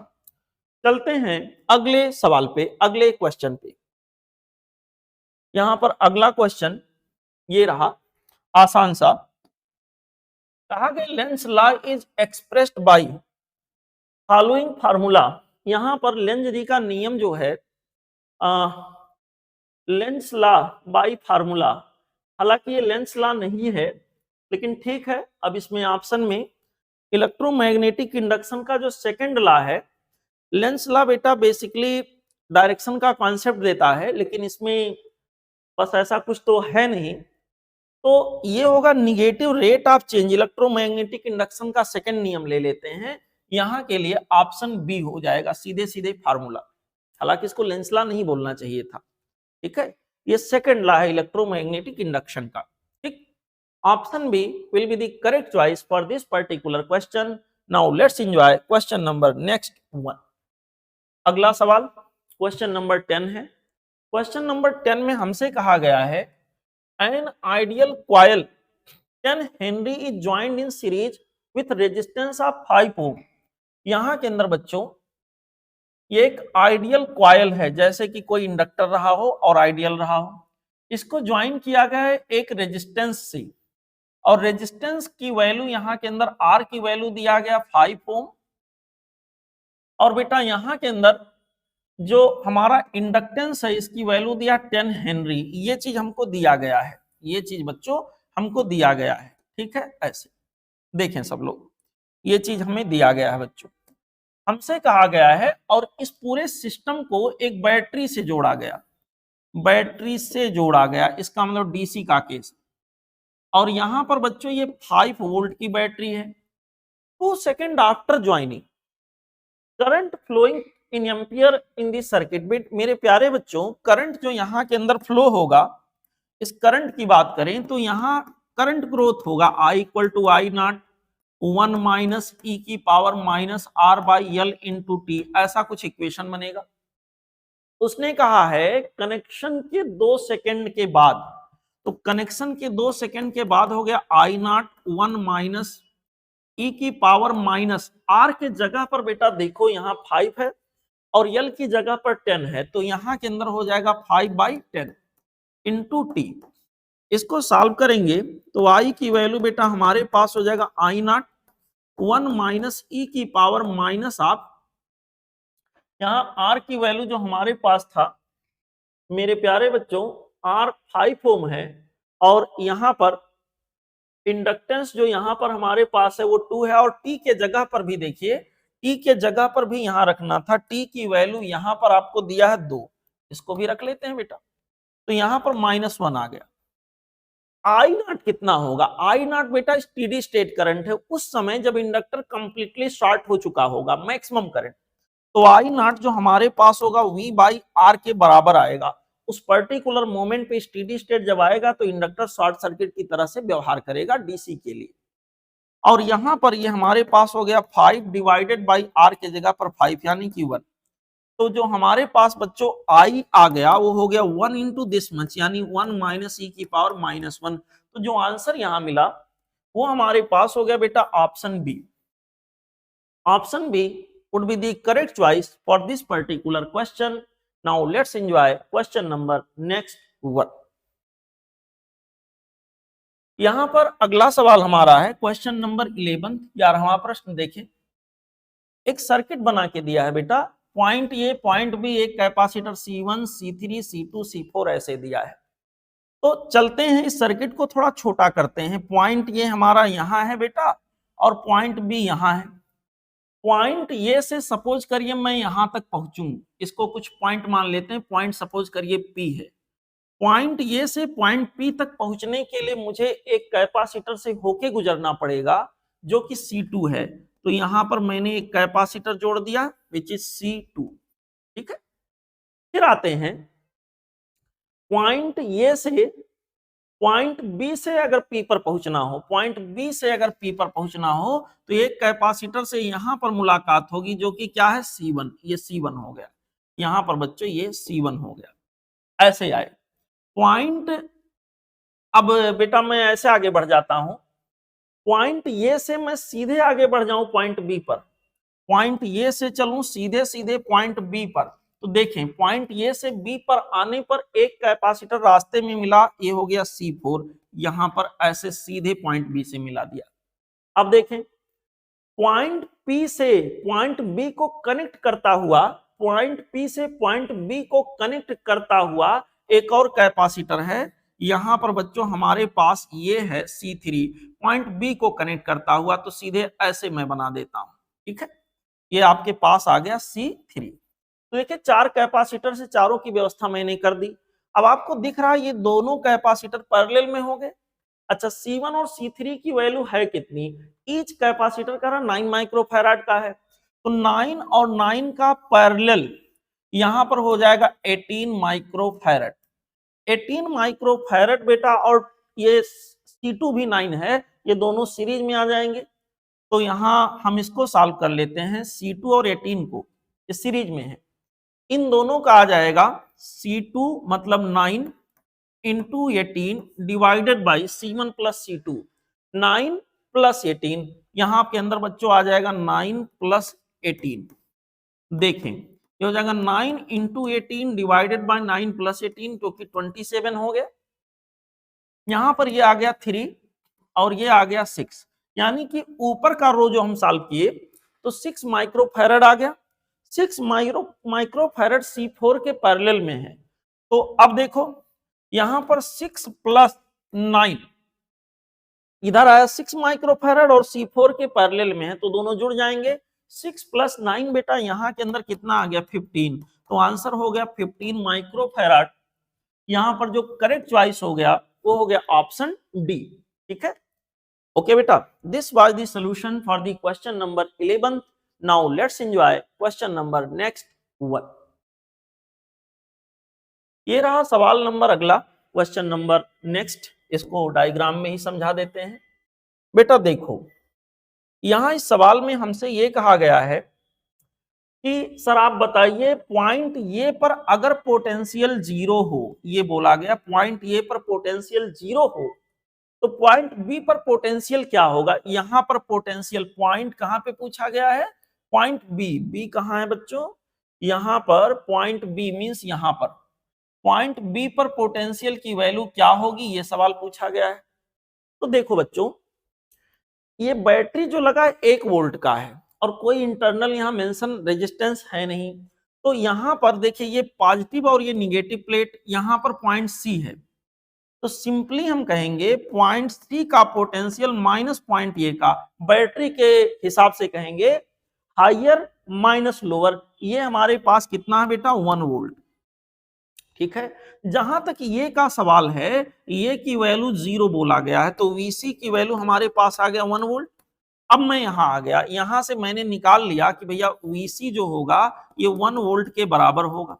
चलते हैं अगले सवाल पे, अगले क्वेश्चन पे। यहां पर अगला क्वेश्चन ये रहा आसान सा, कहा गया Lenz law is expressed by following formula. यहां पर लेंज जी का नियम जो है लेंस लॉ बाय फार्मूला, हालांकि ये लेंस लॉ नहीं है लेकिन ठीक है, अब इसमें ऑप्शन में इलेक्ट्रोमैग्नेटिक इंडक्शन का जो सेकंड लॉ है, लेंस लॉ बेटा बेसिकली डायरेक्शन का कॉन्सेप्ट देता है लेकिन इसमें बस ऐसा कुछ तो है नहीं, तो ये होगा negative rate of change. Electromagnetic induction का सेकंड नियम ले लेते हैं, यहाँ के लिए ऑप्शन बी हो जाएगा सीधे सीधे फार्मूला, हालांकि इसको लेंस लॉ नहीं बोलना चाहिए था। ठीक है, ये सेकंड लॉ है इलेक्ट्रोमैग्नेटिक इंडक्शन का। ठीक, option B will be the correct choice for this particular question. Now let's enjoy question number next 1। अगला सवाल क्वेश्चन नंबर 10 है। क्वेश्चन नंबर 10 में हमसे कहा गया है an ideal coil 10 Henry is joined in series with resistance of 5 ओम। यहां के अंदर बच्चों ये एक आइडियल कॉइल है, जैसे कि कोई इंडक्टर रहा हो और आइडियल रहा हो, इसको ज्वाइन किया गया है एक रेजिस्टेंस से, और रेजिस्टेंस की वैल्यू यहाँ के अंदर आर की वैल्यू दिया गया 5 ओम, और बेटा यहाँ के अंदर जो हमारा इंडक्टेंस है इसकी वैल्यू दिया 10 हेनरी। ये चीज हमको दिया गया है, ये चीज बच्चों हमको दिया गया है। ठीक है, ऐसे देखें सब लोग, ये चीज हमें दिया गया है बच्चों। हमसे कहा गया है और इस पूरे सिस्टम को एक बैटरी से जोड़ा गया, बैटरी से जोड़ा गया, इसका मतलब डीसी का केस। और यहां पर बच्चों ये 5 वोल्ट की बैटरी है। 2 second after joining current flowing in ampere in this circuit. मेरे प्यारे बच्चों, करंट जो यहाँ के अंदर फ्लो होगा, इस करंट की बात करें तो यहाँ करंट ग्रोथ होगा I equal to i naught 1 minus e की power minus r by l into t, ऐसा कुछ इक्वेशन बनेगा। उसने कहा है कनेक्शन के 2 सेकेंड के बाद, तो कनेक्शन के 2 सेकेंड के बाद हो गया आई नॉट 1 माइनस ई की पावर माइनस आर के जगह पर बेटा देखो यहाँ 5 है और यल की जगह पर 10 है, तो यहाँ के अंदर हो जाएगा 5/10 इंटू टी। इसको सॉल्व करेंगे तो आई की वैल्यू बेटा हमारे पास हो जाएगा आई नॉट 1 माइनस ई की पावर माइनस आप, यहाँ आर की वैल्यू जो हमारे पास था मेरे प्यारे बच्चों आर 5 ओम है, और यहाँ पर इंडक्टेंस जो यहाँ पर हमारे पास है वो 2 है, और टी के जगह पर भी देखिए, टी के जगह पर भी यहाँ रखना था, टी की वैल्यू यहाँ पर आपको दिया है 2, इसको भी रख लेते हैं बेटा, तो यहाँ पर -1 आ गया। आई नॉट कितना होगा? आई नॉट बेटा स्टेडी स्टेट करंट है, उस समय जब इंडक्टर कंप्लीटली शॉर्ट हो चुका होगा, मैक्सिमम करंट, तो आई नॉट जो हमारे पास होगा V/R के बराबर आएगा। उस पर्टिकुलर मोमेंट पे स्टेडी स्टेट जब आएगा तो इंडक्टर शॉर्ट सर्किट की तरह से व्यवहार करेगा डीसी के लिए। और यहां पर ये हमारे पास हो गया 5 डिवाइडेड बाई आर के जगह पर 5 यानी कि 1, तो जो हमारे पास बच्चों आई आ गया वो हो गया 1 इंटू दिस मच यानी 1 माइनस ई की पावर -1। तो जो आंसर यहां मिला वो हमारे पास हो गया बेटा option B. Option B would be the correct choice for this particular question. Now let's enjoy question number next one. यहां पर अगला सवाल हमारा है क्वेश्चन नंबर 11, 11वां प्रश्न देखें। एक सर्किट बना के दिया है बेटा, पॉइंट ए पॉइंट बी, एक capacitor C1 C3 C2 C4 ऐसे दिया है। तो चलते हैं इस सर्किट को थोड़ा छोटा करते हैं। पॉइंट ए हमारा यहां है बेटा और पॉइंट बी यहां है। पॉइंट ए से सपोज करिए मैं यहां तक पहुंचूं, इसको कुछ पॉइंट मान लेते हैं, पॉइंट सपोज करिए पी है। पॉइंट ए से पॉइंट पी तक पहुंचने के लिए मुझे एक कैपेसिटर से होके गुजरना पड़ेगा जो कि C2 है, तो यहां पर मैंने एक कैपेसिटर जोड़ दिया विच इज C2। ठीक है, फिर आते हैं पॉइंट ए से पॉइंट बी से अगर पी पर पहुंचना हो, पॉइंट बी से अगर पी पर पहुंचना हो तो एक कैपेसिटर से यहां पर मुलाकात होगी जो कि क्या है C1, ये C1 हो गया। यहां पर बच्चों ये C1 हो गया, ऐसे आए पॉइंट। अब बेटा मैं ऐसे आगे बढ़ जाता हूं, पॉइंट ए से मैं सीधे आगे बढ़ जाऊं पॉइंट बी पर, पॉइंट ए से चलूं सीधे सीधे पॉइंट बी पर, तो देखें पॉइंट ए से बी पर आने पर एक कैपेसिटर रास्ते में मिला, ये हो गया C4, यहां पर ऐसे सीधे पॉइंट बी से मिला दिया। अब देखें पॉइंट पी से पॉइंट बी को कनेक्ट करता हुआ, पॉइंट पी से पॉइंट बी को कनेक्ट करता हुआ एक और कैपेसिटर है, यहां पर बच्चों हमारे पास ये है C3, पॉइंट बी को कनेक्ट करता हुआ, तो सीधे ऐसे मैं बना देता हूं। ठीक है, ये आपके पास आ गया C3। तो देखिए 4 कैपेसिटर से चारों की व्यवस्था मैंने कर दी। अब आपको दिख रहा है ये दोनों कैपेसिटर पैरेलल में हो गए। अच्छा C1 और C3 की वैल्यू है कितनी? ईच कैपेसिटर का 9 माइक्रोफैराड का है, तो 9 और 9 का पैरेलल यहां पर हो जाएगा 18 माइक्रोफैराड। 18 माइक्रोफैराड बेटा, और ये C2 भी 9 है, ये दोनों सीरीज में आ जाएंगे। तो यहां हम इसको सॉल्व कर लेते हैं, C2 और 18 को, ये सीरीज में है, इन दोनों का आ जाएगा C2 मतलब 9 into 18 divided by C1 plus C2, 9 plus 18, यहां आपके अंदर बच्चों आ जाएगा 9 प्लस 18। देखें ये हो जाएगा 9 इंटू 18 डिवाइडेड बाई 9 प्लस 18 जो कि 27 हो गया। यहां पर ये आ गया 3 और ये आ गया 6, यानी कि ऊपर का रो जो हम सॉल्व किए तो 6 माइक्रोफैराड आ गया। 6 माइक्रोफैराड C4 के पैरेलल में है। तो अब देखो यहां पर 6 प्लस 9 इधर आया 6 माइक्रोफैराड और C4 के पैरेलल में है, तो दोनों जुड़ जाएंगे। 6 + 9 बेटा यहाँ के अंदर कितना आ गया 15, तो आंसर हो गया 15 माइक्रोफैराड। यहाँ पर जो करेक्ट चॉइस हो गया वो हो गया ऑप्शन डी। ठीक है, ओके बेटा, this was the solution for the question number 11। Now let's enjoy question number next 1। ये रहा सवाल नंबर अगला, क्वेश्चन नंबर नेक्स्ट, इसको डायग्राम में ही समझा देते हैं। बेटा देखो, यहां इस सवाल में हमसे ये कहा गया है कि सर आप बताइए पॉइंट ए पर अगर पोटेंशियल 0 हो, ये बोला गया पॉइंट ए पर पोटेंशियल 0 हो तो पॉइंट बी पर पोटेंशियल क्या होगा। यहां पर पोटेंशियल पॉइंट कहां पे पूछा गया है, पॉइंट बी। बी कहां है बच्चों, यहां पर पॉइंट बी मींस यहां पर पॉइंट बी पर पोटेंशियल की वैल्यू क्या होगी, ये सवाल पूछा गया है। तो देखो बच्चों, ये बैटरी जो लगा 1 वोल्ट का है और कोई इंटरनल यहाँ मेंशन रेजिस्टेंस है नहीं, तो यहाँ पर देखिए ये पॉजिटिव और ये निगेटिव प्लेट, यहाँ पर पॉइंट सी है, तो सिंपली हम कहेंगे पॉइंट सी का पोटेंशियल माइनस पॉइंट ए का, बैटरी के हिसाब से कहेंगे हायर माइनस लोअर, ये हमारे पास कितना है बेटा 1 वोल्ट। ठीक है, जहां तक ये का सवाल है, ये की वैल्यू 0 बोला गया है, तो वीसी की वैल्यू हमारे पास आ गया 1 वोल्ट। अब मैं यहां आ गया, यहां से मैंने निकाल लिया कि भैया वीसी जो होगा ये 1 वोल्ट के बराबर होगा।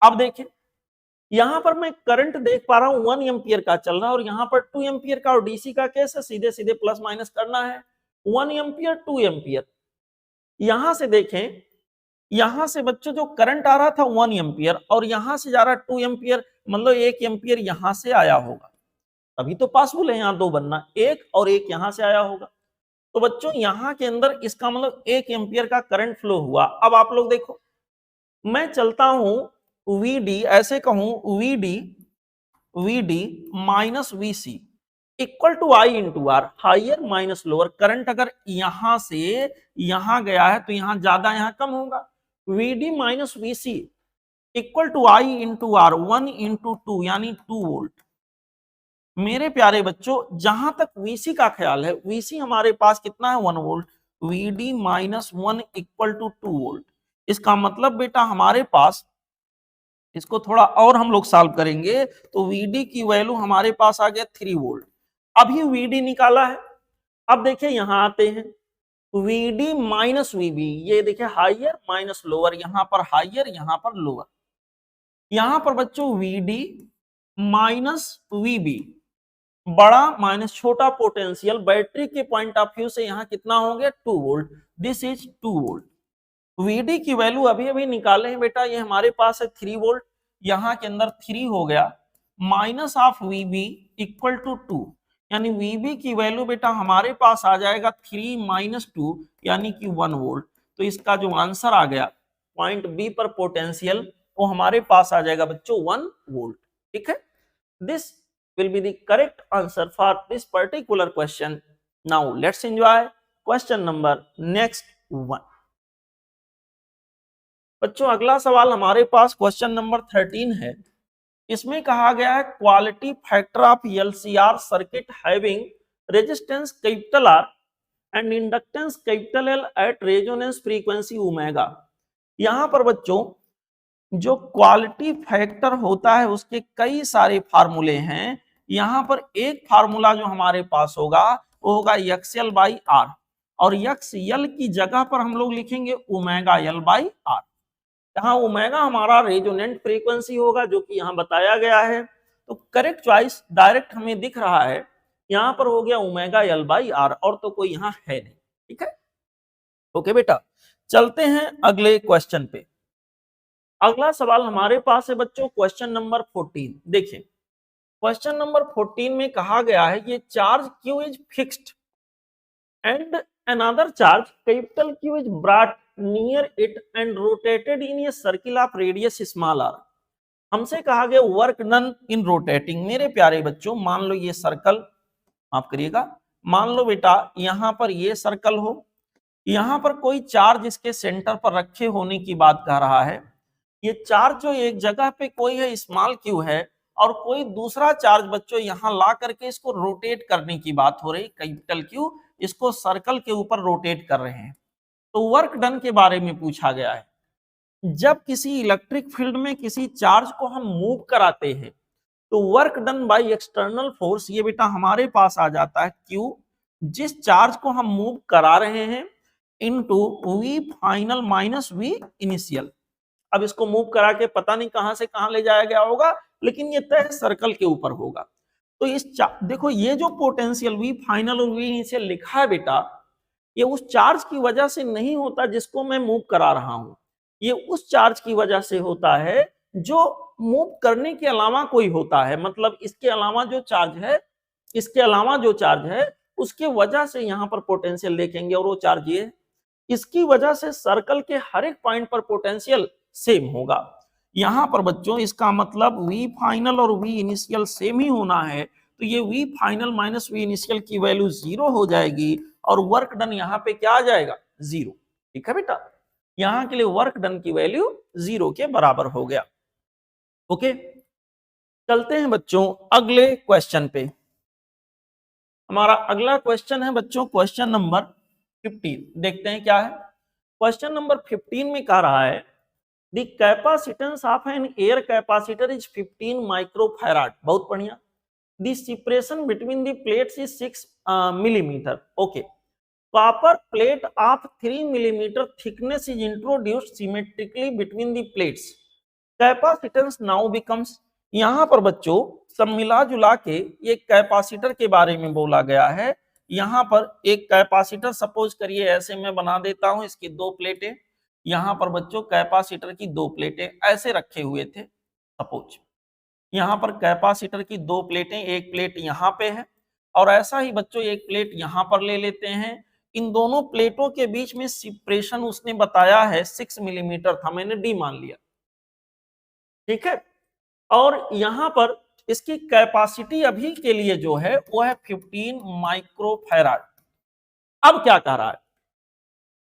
अब देखिए यहां पर मैं करंट देख पा रहा हूं 1 एम्पियर का चल रहा है और यहां पर 2 एम्पियर का, और डीसी का केस है सीधे सीधे प्लस माइनस करना है, 1 एम्पियर 2 एम्पियर। यहां से देखें, यहां से बच्चों जो करंट आ रहा था 1 एम्पियर और यहां से जा रहा 2 एम्पियर, मतलब 1 एम्पियर यहां से आया होगा, अभी तो पॉसिबल है यहां 2 बनना, 1 और 1 यहां से आया होगा। तो बच्चों यहां के अंदर इसका मतलब 1 एम्पियर का करंट फ्लो हुआ। अब आप लोग देखो, मैं चलता हूं VD, ऐसे कहूं VD minus VC equal to I into R, higher minus lower. Current अगर यहां से यहां गया है तो यहां ज्यादा यहां कम होगा। VD minus VC equal to I into R, 1 into 2 यानी 2 वोल्ट। मेरे प्यारे बच्चों, जहां तक VC का ख्याल है, VC हमारे पास कितना है 1 volt, VD minus 1 equal to 2 volt. इसका मतलब बेटा हमारे पास, इसको थोड़ा और हम लोग सॉल्व करेंगे तो VD की वैल्यू हमारे पास आ गया 3 वोल्ट। अभी VD निकाला है। अब देखिए यहां आते हैं, VD माइनस VB, ये देखिए हाइयर माइनस लोअर, यहां पर हाइयर यहां पर लोअर। यहां पर बच्चों VD माइनस VB, बड़ा माइनस छोटा पोटेंशियल, बैटरी के पॉइंट ऑफ व्यू से यहां कितना हो गया 2 volt, this is 2 volt. VD की वैल्यू अभी अभी निकाले हैं बेटा, ये हमारे पास है 3 वोल्ट, यहां के अंदर 3 हो गया, minus of VB equal to 2, यानी VB की वैल्यू बेटा हमारे पास आ जाएगा 3 माइनस 2 यानी कि 1 वोल्ट। तो इसका जो आंसर आ गया पॉइंट बी पर पोटेंशियल, वो हमारे पास आ जाएगा बच्चों 1 वोल्ट। ठीक है, this will be the correct answer for this particular question. Now let's enjoy question number next 1। बच्चों अगला सवाल हमारे पास क्वेश्चन नंबर 13 है। इसमें कहा गया है quality factor of LCR circuit having resistance capital R and inductance capital L at resonance frequency omega. यहां पर बच्चों जो क्वालिटी फैक्टर होता है उसके कई सारे फार्मूले हैं। यहां पर एक फार्मूला जो हमारे पास होगा वो होगा XL बाई R, और XL की जगह पर हम लोग लिखेंगे ओमेगा L बाई R। यहाँ ओमेगा हमारा रेजोनेंट फ्रीक्वेंसी होगा जो कि यहाँ बताया गया है। तो करेक्ट चॉइस डायरेक्ट हमें दिख रहा है, यहाँ पर हो गया ओमेगा L बाई R, और तो कोई यहाँ है नहीं। ठीक है, ओके बेटा, चलते हैं अगले क्वेश्चन पे। अगला सवाल हमारे पास है बच्चों क्वेश्चन नंबर 14। देखिए क्वेश्चन नंबर 14 में कहा गया है ये charge Q is fixed and another charge capital Q is brought near it and rotated in a circle of radius small r। हमसे कहा गया वर्क डन इन रोटेटिंग। मेरे प्यारे बच्चों मान लो ये सर्कल, माफ करिएगा, मान लो बेटा यहां पर ये सर्कल हो, यहां पर कोई चार्ज इसके सेंटर पर रखे होने की बात कह रहा है। ये चार्ज जो एक जगह पे कोई है स्मॉल क्यू है और कोई दूसरा चार्ज बच्चों यहां ला करके इसको रोटेट करने की बात हो रही, कैपिटल क्यू इसको सर्कल के ऊपर रोटेट कर रहे हैं। तो वर्क डन के बारे में पूछा गया है। जब किसी इलेक्ट्रिक फील्ड में किसी चार्ज को हम मूव कराते हैं तो work done by external force, ये बेटा हमारे पास आ जाता है Q, जिस चार्ज को हम मूव करा रहे हैं, into V final minus V initial. अब इसको मूव करा के पता नहीं कहां से कहां ले जाया गया होगा, लेकिन ये तय सर्कल के ऊपर होगा। तो देखो ये जो पोटेंशियल V फाइनल और V इनिशियल लिखा है बेटा, ये उस चार्ज की वजह से नहीं होता जिसको मैं मूव करा रहा हूं, ये उस चार्ज की वजह से होता है जो मूव करने के अलावा कोई होता है। मतलब इसके अलावा जो चार्ज है, इसके अलावा जो चार्ज है उसके वजह से यहाँ पर पोटेंशियल देखेंगे, और वो चार्ज ये है। इसकी वजह से सर्कल के हर एक पॉइंट पर पोटेंशियल सेम होगा। यहाँ पर बच्चों इसका मतलब V फाइनल और V इनिशियल सेम ही होना है, तो ये V final minus V initial की वैल्यू 0 हो जाएगी और वर्क डन यहाँ पे क्या आ जाएगा, 0। ठीक है बेटा, यहाँ के लिए वर्क डन की वैल्यू 0 के बराबर हो गया। ओके, चलते हैं बच्चों अगले क्वेश्चन पे। हमारा अगला क्वेश्चन है बच्चों क्वेश्चन नंबर 15। देखते हैं क्या है। क्वेश्चन नंबर 15 में कह रहा है the capacitance of an air capacitor is 15 microfarad. बहुत बढ़िया। The separation between the plates is 6 millimetre. Okay, copper plate of 3 millimetre thickness is introduced symmetrically between the plates. Capacitance now becomes. यहां पर बच्चों सब मिला जुला के एक कैपेसिटर के बारे में बोला गया है। यहां पर एक कैपेसिटर सपोज करिए ऐसे मैं बना देता हूं, इसकी 2 प्लेटें, यहां पर बच्चों कैपेसिटर की 2 प्लेटें ऐसे रखे हुए थे। सपोज यहां पर कैपेसिटर की 2 प्लेटें, एक प्लेट यहां पे है और ऐसा ही बच्चों एक प्लेट यहां पर ले लेते हैं। इन दोनों प्लेटों के बीच में सेपरेशन उसने बताया है 6 मिलीमीटर था, मैंने डी मान लिया। ठीक है, और यहां पर इसकी कैपेसिटी अभी के लिए जो है वो है 15 माइक्रोफैराड। अब क्या कह रहा है,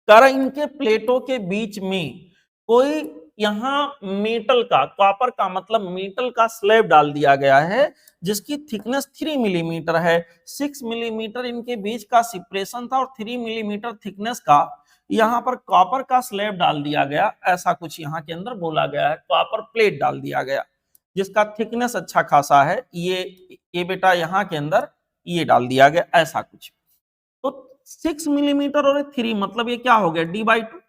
कह रहा है इनके प्लेटों के बीच में कोई यहां मेटल का, कॉपर का मतलब मेटल का स्लैब डाल दिया गया है जिसकी थिकनेस 3 मिलीमीटर है। 6 मिलीमीटर इनके बीच का सेपरेशन था और 3 मिलीमीटर थिकनेस का यहाँ पर कॉपर का स्लैब डाल दिया गया। ऐसा कुछ यहाँ के अंदर बोला गया है, कॉपर प्लेट डाल दिया गया जिसका थिकनेस अच्छा खासा है। ये बेटा यहाँ के अंदर ये डाल दिया गया, ऐसा कुछ। तो 6 मिलीमीटर और 3 मतलब ये क्या हो गया, D/2।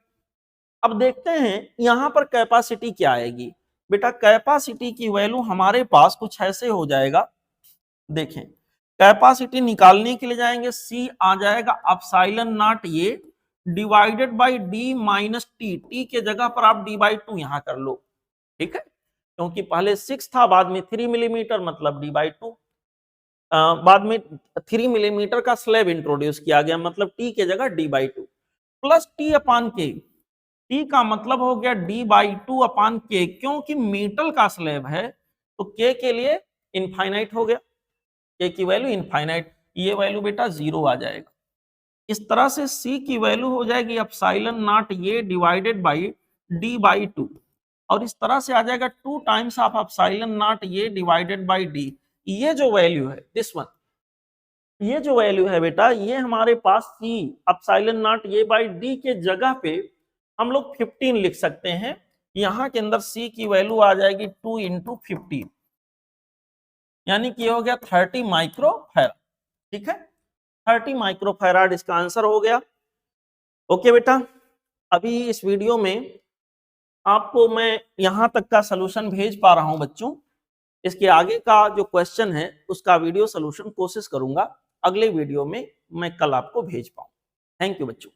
अब देखते हैं यहां पर कैपेसिटी क्या आएगी। बेटा कैपेसिटी की वैल्यू हमारे पास कुछ ऐसे हो जाएगा। देखें, कैपेसिटी निकालने के लिए जाएंगे, C आ जाएगा एप्सिलॉन नॉट ये divided by D minus T। T के जगह पर आप D/2 यहां कर लो। ठीक है, क्योंकि पहले 6 था, बाद में 3 मिलीमीटर मतलब D/2, बाद में 3 मिलीमीटर का स्लैब इंट्रोड्यूस किया गया मतलब T के जगह D/2 प्लस T अपान K। T का मतलब हो गया D/2 अपान K, क्योंकि मेटल का स्लैब है तो K के लिए इनफाइनाइट हो गया, K की वैल्यू इनफाइनाइट, ये वैल्यू बेटा 0 आ जाएगा। इस तरह से C की वैल्यू हो जाएगी एप्सिलॉन नॉट ये डिवाइडेड बाई D/2 और इस तरह से आ जाएगा 2 टाइम्स ऑफ एप्सिलॉन नॉट ये डिवाइडेड बाई D। ये जो वैल्यू है दिस वन, ये जो वैल्यू है बेटा ये हमारे पास C एप्सिलॉन नॉट ये बाई D के जगह पे हम लोग 15 लिख सकते हैं। यहां के अंदर C की वैल्यू आ जाएगी 2 इंटू 15, यानी कि हो गया 30 माइक्रोफैराड। ठीक है, 30 माइक्रोफैराड इसका आंसर हो गया। ओके बेटा, अभी इस वीडियो में आपको मैं यहां तक का सलूशन भेज पा रहा हूं बच्चों। इसके आगे का जो क्वेश्चन है उसका वीडियो सलूशन कोशिश करूंगा अगले वीडियो में मैं कल आपको भेज पाऊं। थैंक यू बच्चों।